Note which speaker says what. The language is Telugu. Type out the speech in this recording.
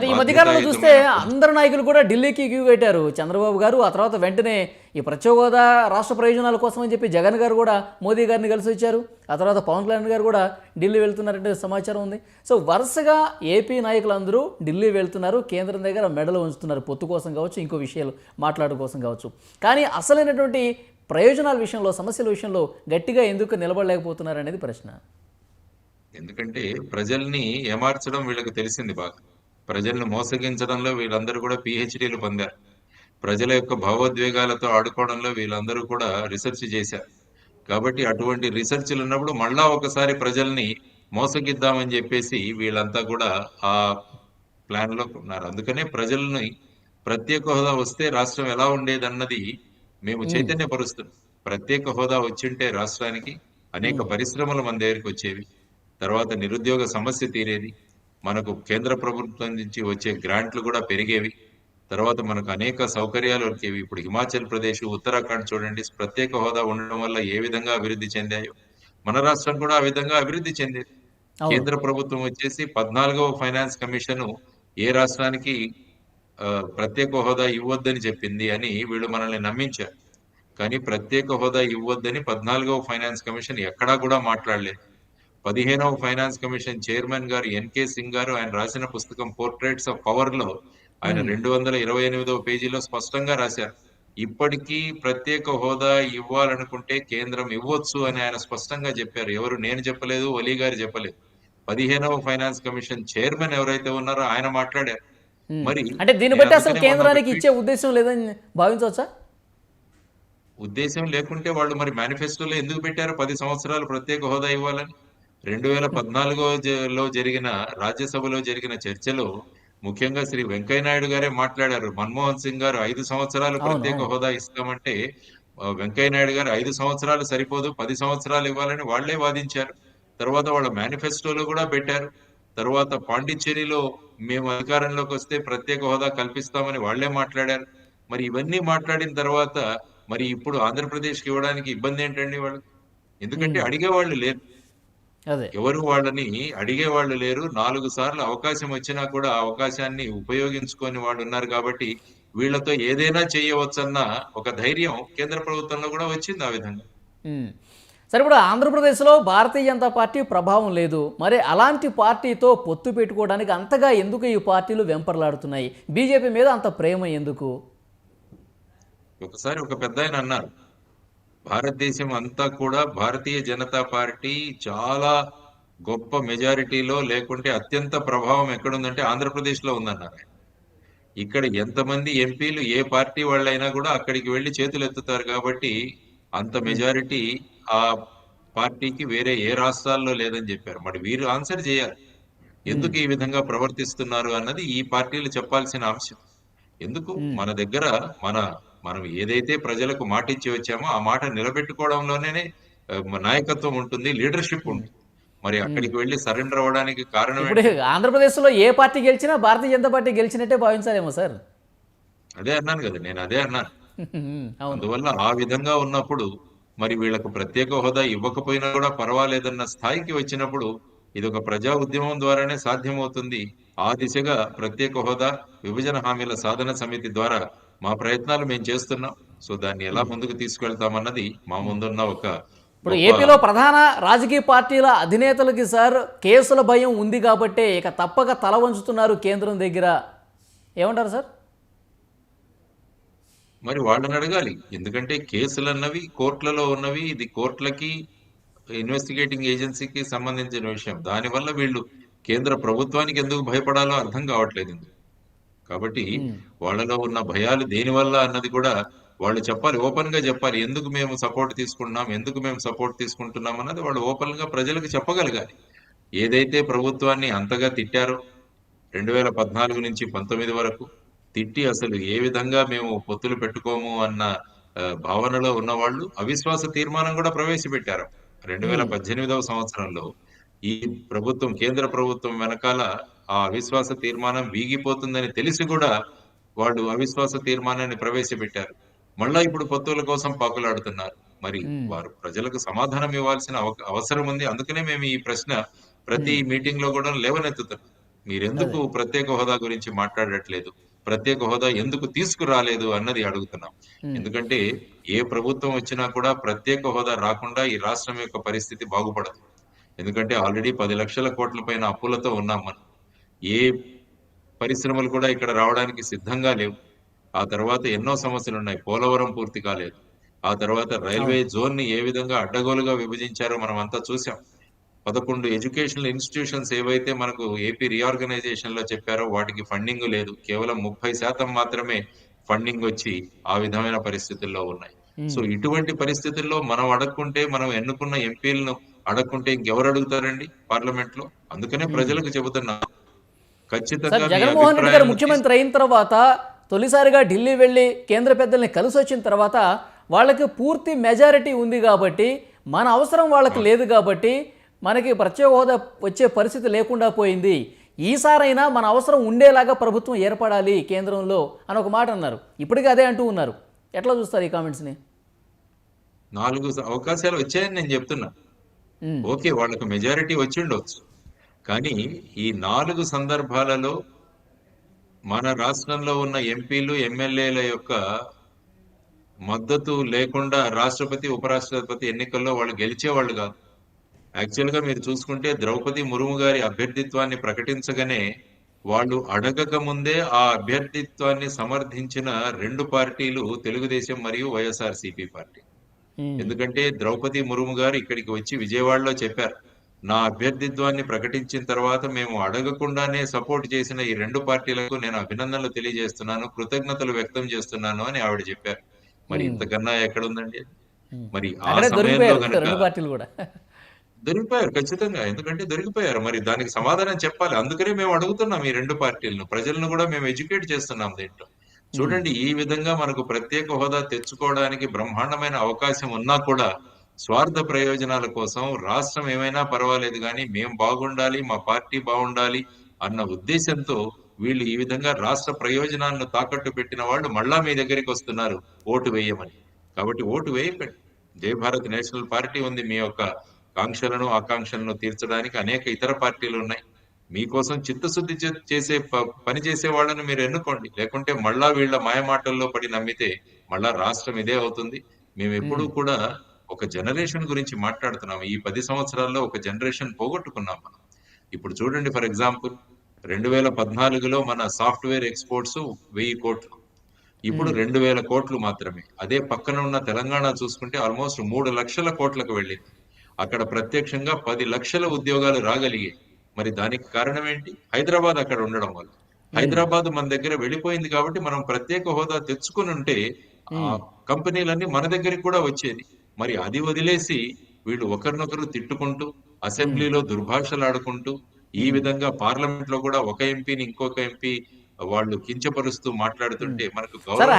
Speaker 1: ఈ మధ్యకాలంలో చూస్తే అందరు నాయకులు కూడా ఢిల్లీకి క్యూ కట్టారు. చంద్రబాబు గారు ఆ తర్వాత వెంటనే ఈ ప్రత్యేక హోదా రాష్ట్ర ప్రయోజనాల కోసం అని చెప్పి జగన్ గారు కూడా మోదీ గారిని కలిసి వచ్చారు. ఆ తర్వాత పవన్ కళ్యాణ్ గారు కూడా ఢిల్లీ వెళ్తున్నారంటే సమాచారం ఉంది. సో వరుసగా ఏపీ నాయకులందరూ ఢిల్లీ వెళ్తున్నారు, కేంద్రం దగ్గర మెడలు ఉంచుతున్నారు, పొత్తు కోసం కావచ్చు, ఇంకో విషయాలు మాట్లాడడం కోసం కావచ్చు. కానీ అసలైనటువంటి ప్రయోజనాల విషయంలో, సమస్యల విషయంలో గట్టిగా ఎందుకు నిలబడలేకపోతున్నారు అనేది ప్రశ్న.
Speaker 2: ఎందుకంటే ప్రజల్ని ఏమార్చడం వీళ్ళకి తెలిసింది బాగా. ప్రజల్ని మోసగించడంలో వీళ్ళందరూ కూడా పిహెచ్డీలు పొందారు. ప్రజల యొక్క భావోద్వేగాలతో ఆడుకోవడంలో వీళ్ళందరూ కూడా రీసెర్చ్ చేశారు. కాబట్టి అటువంటి రీసెర్చ్లు ఉన్నప్పుడు మళ్ళా ఒకసారి ప్రజల్ని మోసగిద్దామని చెప్పేసి వీళ్ళంతా కూడా ఆ ప్లాన్ లో ఉన్నారు. అందుకనే ప్రజల్ని ప్రత్యేక హోదా వస్తే రాష్ట్రం ఎలా ఉండేదన్నది మేము
Speaker 1: ఉమ్,
Speaker 2: చైతన్యపరుస్తున్నాం. ప్రత్యేక హోదా వచ్చింటే రాష్ట్రానికి అనేక
Speaker 1: ఉమ్,
Speaker 2: పరిశ్రమలు మన దగ్గరికి వచ్చేవి. తర్వాత నిరుద్యోగ సమస్య తీరేది. మనకు కేంద్ర ప్రభుత్వం నుంచి వచ్చే గ్రాంట్లు కూడా పెరిగేవి. తర్వాత మనకు అనేక సౌకర్యాలు వచ్చేవి. ఇప్పుడు హిమాచల్ ప్రదేశ్, ఉత్తరాఖండ్ చూడండి, ప్రత్యేక హోదా ఉండడం వల్ల ఏ విధంగా అభివృద్ధి చెందాయో మన రాష్ట్రం కూడా ఆ విధంగా అభివృద్ధి చెందేది.
Speaker 1: అవును.
Speaker 2: కేంద్ర ప్రభుత్వం వచ్చేసి 14వ ఫైనాన్స్ కమిషన్ ఏ రాష్ట్రానికి ఆ, ప్రత్యేక హోదా ఇవ్వద్దని చెప్పింది అని వీళ్ళు మనల్ని నమ్మించారు. కానీ ప్రత్యేక హోదా ఇవ్వద్దని 14వ ఫైనాన్స్ కమిషన్ ఎక్కడా కూడా మాట్లాడలేదు. 15వ ఫైనాన్స్ కమిషన్ చైర్మన్ గారు ఎన్కే సింగ్ గారు ఆయన రాసిన పుస్తకం పోర్ట్రేట్స్ ఆఫ్ పవర్ లో ఆయన
Speaker 1: ఉమ్,
Speaker 2: 228వ పేజీలో స్పష్టంగా రాశారు. ఇప్పటికీ ప్రత్యేక హోదా ఇవ్వాలనుకుంటే కేంద్రం ఇవ్వచ్చు అని ఆయన స్పష్టంగా చెప్పారు. ఎవరు, నేను చెప్పలేదు, ఒలీ గారు చెప్పలేదు. 15వ ఫైనాన్స్ కమిషన్ చైర్మన్ ఎవరైతే ఉన్నారో ఆయన మాట్లాడారు.
Speaker 1: ఉమ్.
Speaker 2: మరి
Speaker 1: అంటే దీన్ని
Speaker 2: నేను
Speaker 1: బట్టి అసలు
Speaker 2: అందుకనే మొన్న ఒక
Speaker 1: కేంద్రానికి
Speaker 2: ట్వీట్,
Speaker 1: ఇచ్చే ఉద్దేశం లేదని భావించవచ్చా?
Speaker 2: ఉద్దేశం లేకుంటే వాళ్ళు మరి మేనిఫెస్టోలో ఎందుకు పెట్టారు 10 సంవత్సరాలు ప్రత్యేక హోదా ఇవ్వాలని? 2014లో జరిగిన రాజ్యసభలో జరిగిన చర్చలో ముఖ్యంగా శ్రీ వెంకయ్య నాయుడు గారే మాట్లాడారు. మన్మోహన్ సింగ్ గారు 5 సంవత్సరాలు
Speaker 1: అవును,
Speaker 2: ప్రత్యేక
Speaker 1: అవును.
Speaker 2: హోదా ఇస్తామంటే వెంకయ్య నాయుడు గారు 5 సంవత్సరాలు సరిపోదు, 10 సంవత్సరాలు ఇవ్వాలని వాళ్లే వాదించారు. తర్వాత వాళ్ళ మేనిఫెస్టోలో కూడా పెట్టారు. తర్వాత పాండిచ్చేరిలో మేము అధికారంలోకి వస్తే ప్రత్యేక హోదా కల్పిస్తామని వాళ్లే మాట్లాడారు. మరి ఇవన్నీ మాట్లాడిన తర్వాత మరి ఇప్పుడు ఆంధ్రప్రదేశ్కి ఇవ్వడానికి ఇబ్బంది ఏంటండి వాళ్ళకి? ఎందుకంటే
Speaker 1: ఉమ్,
Speaker 2: అడిగేవాళ్ళు లేరు.
Speaker 1: అదే.
Speaker 2: ఎవరు వాళ్ళని అడిగేవాళ్ళు లేరు. 4 సార్లు అవకాశం వచ్చినా కూడా ఆ అవకాశాన్ని ఉపయోగించుకొని వాళ్ళు ఉన్నారు కాబట్టి వీళ్ళతో ఏదైనా చేయవచ్చన్న ఒక ధైర్యం కేంద్ర ప్రభుత్వంలో కూడా వచ్చింది ఆ విధంగా.
Speaker 1: ఉమ్. సరే, ఇప్పుడు ఆంధ్రప్రదేశ్లో భారతీయ జనతా పార్టీ ప్రభావం లేదు. మరి అలాంటి పార్టీతో పొత్తు పెట్టుకోవడానికి అంతగా ఎందుకు ఈ పార్టీలు వెంపర్లాడుతున్నాయి? బీజేపీ మీద అంత ప్రేమ ఎందుకు?
Speaker 2: ఒకసారి ఒక పెద్దాయన అన్నారు, భారతదేశం అంతా కూడా భారతీయ జనతా పార్టీ చాలా గొప్ప మెజారిటీలో లేకుంటే అత్యంత ప్రభావం ఎక్కడుందంటే ఆంధ్రప్రదేశ్ లో ఉందన్నారు. ఇక్కడ ఎంతమంది ఎంపీలు ఏ పార్టీ వాళ్ళైనా కూడా అక్కడికి వెళ్లి చేతులు ఎత్తుతారు కాబట్టి అంత
Speaker 1: ఉమ్,
Speaker 2: మెజారిటీ ఆ పార్టీకి వేరే ఏ రాష్ట్రాల్లో లేదని చెప్పారు. మరి వీరు ఆన్సర్ చేయాలి,
Speaker 1: ఉమ్,
Speaker 2: ఎందుకు ఈ విధంగా ప్రవర్తిస్తున్నారు అన్నది ఈ పార్టీలు చెప్పాల్సిన అంశం. ఎందుకు
Speaker 1: ఉమ్,
Speaker 2: మన దగ్గర మన మనం ఏదైతే ప్రజలకు మాట ఇచ్చి వచ్చామో ఆ మాట నిలబెట్టుకోవడంలోనే నాయకత్వం ఉంటుంది, లీడర్షిప్
Speaker 1: ఉమ్,
Speaker 2: ఉంటుంది. మరి
Speaker 1: ఉమ్.
Speaker 2: అక్కడికి వెళ్ళి సరెండర్ అవ్వడానికి కారణం
Speaker 1: ఇప్పుడు
Speaker 2: ఏంటి?
Speaker 1: ఆంధ్రప్రదేశ్లో ఏ పార్టీ గెలిచినా భారతీయ జనతా పార్టీ గెలిచినట్టే భావించాలేమో సార్.
Speaker 2: అదే అన్నాను కదా, నేను అదే అన్నాను.
Speaker 1: అవును.
Speaker 2: అందువల్ల ఆ విధంగా ఉన్నప్పుడు మరి వీళ్ళకు ప్రత్యేక హోదా ఇవ్వకపోయినా కూడా పర్వాలేదన్న స్థాయికి వచ్చినప్పుడు ఇది ఒక ప్రజా ఉద్యమం ద్వారానే సాధ్యమవుతుంది. ఆ దిశగా ప్రత్యేక హోదా, విభజన హామీల సాధన సమితి ద్వారా మా ప్రయత్నాలు మేము చేస్తున్నాం. సో దాన్ని ఎలా ముందుకు తీసుకెళ్తామన్నది మా ముందున్న ఒక
Speaker 1: ఇప్పుడు
Speaker 2: గొప్ప.
Speaker 1: ఏపీలో ప్రధాన రాజకీయ పార్టీల అధినేతలకి సార్ కేసుల భయం ఉంది కాబట్టే ఇక తప్పక తల వంచుతున్నారు కేంద్రం దగ్గర. ఏమంటారు సార్?
Speaker 2: మరి వాళ్ళని అడగాలి. ఎందుకంటే కేసులు అన్నవి కోర్టులలో ఉన్నవి. ఇది కోర్టులకి ఇన్వెస్టిగేటింగ్ ఏజెన్సీకి సంబంధించిన విషయం. దానివల్ల వీళ్ళు కేంద్ర ప్రభుత్వానికి ఎందుకు భయపడాలో అర్థం కావట్లేదు ఇందులో. కాబట్టి
Speaker 1: ఉమ్,
Speaker 2: వాళ్ళలో ఉన్న భయాలు దేనివల్ల అన్నది కూడా వాళ్ళు చెప్పాలి, ఓపెన్ గా చెప్పాలి. ఎందుకు మేము సపోర్ట్ తీసుకుంటున్నాం, ఎందుకు మేము సపోర్ట్ తీసుకుంటున్నాం అన్నది వాళ్ళు ఓపెన్ గా ప్రజలకు చెప్పగలగాలి. ఏదైతే ప్రభుత్వాన్ని అంతగా తిట్టారో 2014 నుంచి 19 వరకు తిట్టి అసలు ఏ విధంగా మేము పొత్తులు పెట్టుకోము అన్న భావనలో ఉన్న వాళ్ళు అవిశ్వాస తీర్మానం కూడా ప్రవేశపెట్టారు
Speaker 1: ఉమ్,
Speaker 2: 2018వ సంవత్సరంలో. ఈ ప్రభుత్వం, కేంద్ర ప్రభుత్వం వెనకాల ఆ అవిశ్వాస తీర్మానం వీగిపోతుందని తెలిసి కూడా వాళ్ళు అవిశ్వాస తీర్మానాన్ని ప్రవేశపెట్టారు. మళ్ళా ఇప్పుడు పొత్తుల కోసం పాకులాడుతున్నారు. మరి
Speaker 1: ఉమ్,
Speaker 2: వారు ప్రజలకు సమాధానం ఇవ్వాల్సిన అవసరం ఉంది. అందుకనే మేము ఈ ప్రశ్న ప్రతి
Speaker 1: ఉమ్.
Speaker 2: మీటింగ్ లో కూడా లేవనెత్తుతున్నాం. మీరెందుకు
Speaker 1: అదే.
Speaker 2: ప్రత్యేక హోదా గురించి మాట్లాడట్లేదు, ప్రత్యేక హోదా ఎందుకు తీసుకురాలేదు అన్నది అడుగుతున్నాం.
Speaker 1: ఉమ్,
Speaker 2: ఎందుకంటే ఏ ప్రభుత్వం వచ్చినా కూడా ప్రత్యేక హోదా రాకుండా ఈ రాష్ట్రం యొక్క పరిస్థితి బాగుపడదు. ఎందుకంటే ఆల్రెడీ 10 లక్షల కోట్ల పైన అప్పులతో ఉన్నాం మనం. ఏ పరిశ్రమలు కూడా ఇక్కడ రావడానికి సిద్ధంగా లేవు. ఆ తర్వాత ఎన్నో సమస్యలు ఉన్నాయి. పోలవరం పూర్తి కాలేదు. ఆ తర్వాత రైల్వే
Speaker 1: అవును.
Speaker 2: జోన్ ని ఏ విధంగా అడ్డగోలుగా విభజించారో మనం అంతా చూసాం. 11 ఎడ్యుకేషనల్ ఇన్స్టిట్యూషన్స్ ఏవైతే మనకు ఏపీ రీఆర్గనైజేషన్ లో చెప్పారో వాటికి ఫండింగ్ లేదు. కేవలం 30% మాత్రమే ఫండింగ్ వచ్చి ఆ విధమైన పరిస్థితుల్లో ఉన్నాయి. సో
Speaker 1: ఉమ్.
Speaker 2: ఇటువంటి పరిస్థితుల్లో మనం అడగకుంటే, మనం ఎన్నుకున్న ఎంపీలను అడగకుంటే ఇంకెవరు అడుగుతారండి పార్లమెంట్ లో? అందుకనే
Speaker 1: ఉమ్.
Speaker 2: ప్రజలకు చెబుతున్నా,
Speaker 1: సార్,
Speaker 2: ఖచ్చితంగా మీ
Speaker 1: జగన్మోహన్ రెడ్డి గారు
Speaker 2: అభిప్రాయాలను
Speaker 1: ముఖ్యమంత్రి అయిన తర్వాత తొలిసారిగా ఢిల్లీ వెళ్ళి కేంద్ర పెద్దల్ని కలిసి వచ్చిన తర్వాత వాళ్ళకి పూర్తి మెజారిటీ ఉంది కాబట్టి, మన అవసరం వాళ్ళకి లేదు కాబట్టి మనకి ప్రత్యేక హోదా వచ్చే పరిస్థితి లేకుండా పోయింది. ఈసారైనా మన అవసరం ఉండేలాగా ప్రభుత్వం ఏర్పడాలి కేంద్రంలో అని ఒక మాట అన్నారు. ఇప్పటికీ అదే అంటూ ఉన్నారు. ఎట్లా చూస్తారు ఈ కామెంట్స్ని?
Speaker 2: 4 అవకాశాలు వచ్చాయని నేను చెప్తున్నా.
Speaker 1: ఉమ్,
Speaker 2: ఓకే, వాళ్ళకు మెజారిటీ వచ్చి ఉండొచ్చు. కానీ ఈ 4 సందర్భాలలో మన రాష్ట్రంలో ఉన్న ఎంపీలు, ఎమ్మెల్యేల యొక్క మద్దతు లేకుండా రాష్ట్రపతి, ఉపరాష్ట్రపతి ఎన్నికల్లో వాళ్ళు గెలిచేవాళ్ళు కాదు. యాక్చువల్ గా మీరు చూసుకుంటే ద్రౌపది ముర్ము గారి అభ్యర్థిత్వాన్ని ప్రకటించగానే వాళ్ళు అడగక ముందే ఆ అభ్యర్థిత్వాన్ని సమర్థించిన 2 పార్టీలు తెలుగుదేశం మరియు వైఎస్ఆర్సీపీ పార్టీ.
Speaker 1: ఉమ్,
Speaker 2: ఎందుకంటే ద్రౌపది ముర్ము గారు ఇక్కడికి వచ్చి విజయవాడలో చెప్పారు, నా అభ్యర్థిత్వాన్ని ప్రకటించిన తర్వాత మేము అడగకుండానే సపోర్ట్ చేసిన ఈ 2 పార్టీలకు నేను అభినందనలు తెలియజేస్తున్నాను, కృతజ్ఞతలు వ్యక్తం చేస్తున్నాను అని ఆవిడ చెప్పారు. మరి
Speaker 1: ఉమ్,
Speaker 2: ఇంతకన్నా ఎక్కడుందండి?
Speaker 1: ఉమ్.
Speaker 2: మరి ఆ
Speaker 1: అక్కడే
Speaker 2: సమయంలో
Speaker 1: దొరికిపోయారు
Speaker 2: గనక
Speaker 1: 2 పార్టీలు కూడా.
Speaker 2: దొరికిపోయారు ఖచ్చితంగా. ఎందుకంటే దొరికిపోయారు. మరి దానికి సమాధానం చెప్పాలి. అందుకనే మేము అడుగుతున్నాం ఈ 2 పార్టీలను. ప్రజలను కూడా మేము ఎడ్యుకేట్ చేస్తున్నాం దీంట్లో.
Speaker 1: ఉమ్,
Speaker 2: చూడండి, ఈ విధంగా మనకు ప్రత్యేక హోదా తెచ్చుకోవడానికి బ్రహ్మాండమైన అవకాశం ఉన్నా కూడా స్వార్థ ప్రయోజనాల కోసం రాష్ట్రం ఏమైనా పర్వాలేదు కానీ మేము బాగుండాలి, మా పార్టీ బాగుండాలి అన్న ఉద్దేశంతో వీళ్ళు ఈ విధంగా రాష్ట్ర ప్రయోజనాలను తాకట్టు పెట్టిన వాళ్ళు మళ్ళా మీ దగ్గరికి వస్తున్నారు ఓటు వేయమని. కాబట్టి ఓటు వేయకండి. జై భారత్ నేషనల్ పార్టీ ఉంది. మీ యొక్క కాంక్షలను, ఆకాంక్షలను తీర్చడానికి అనేక ఇతర పార్టీలు ఉన్నాయి. మీకోసం చిత్తశుద్ధి చేసే పని చేసే వాళ్ళని మీరు ఎన్నుకోండి. లేకుంటే మళ్ళా వీళ్ళ మాయమాటల్లో పడి నమ్మితే మళ్ళా రాష్ట్రం ఇదే అవుతుంది. మేము ఎప్పుడూ
Speaker 1: ఉమ్,
Speaker 2: కూడా ఒక జనరేషన్ గురించి మాట్లాడుతున్నాం. ఈ 10 సంవత్సరాల్లో ఒక జనరేషన్ పోగొట్టుకున్నాం మనం. ఇప్పుడు చూడండి, ఫర్ ఎగ్జాంపుల్ 2014లో మన సాఫ్ట్వేర్ ఎక్స్పోర్ట్స్ 1000 కోట్లు. ఇప్పుడు
Speaker 1: ఉమ్,
Speaker 2: 2000 కోట్లు మాత్రమే. అదే పక్కన ఉన్న తెలంగాణ చూసుకుంటే ఆల్మోస్ట్ 3 లక్షల కోట్లకు వెళ్ళింది. అక్కడ ప్రత్యక్షంగా 10 లక్షల ఉద్యోగాలు రాగలిగాయి. మరి దానికి కారణం ఏంటి? హైదరాబాద్ అక్కడ ఉండడం వల్ల.
Speaker 1: ఉమ్,
Speaker 2: హైదరాబాద్ మన దగ్గర వెళ్ళిపోయింది కాబట్టి మనం ప్రత్యేక హోదా తెచ్చుకుని ఉంటే ఆ
Speaker 1: ఉమ్,
Speaker 2: కంపెనీలన్నీ మన దగ్గరికి కూడా వచ్చేది. మరి అది వదిలేసి వీళ్ళు ఒకరినొకరు తిట్టుకుంటూ,
Speaker 1: ఉమ్,
Speaker 2: అసెంబ్లీలో దుర్భాషలాడుకుంటూ, ఈ
Speaker 1: ఉమ్.
Speaker 2: విధంగా పార్లమెంట్ లో కూడా ఒక ఎంపీని ఇంకొక ఎంపీ వాళ్ళు కించపరుస్తూ మాట్లాడుతుంటే మనకు
Speaker 1: సార్,
Speaker 2: గౌరవం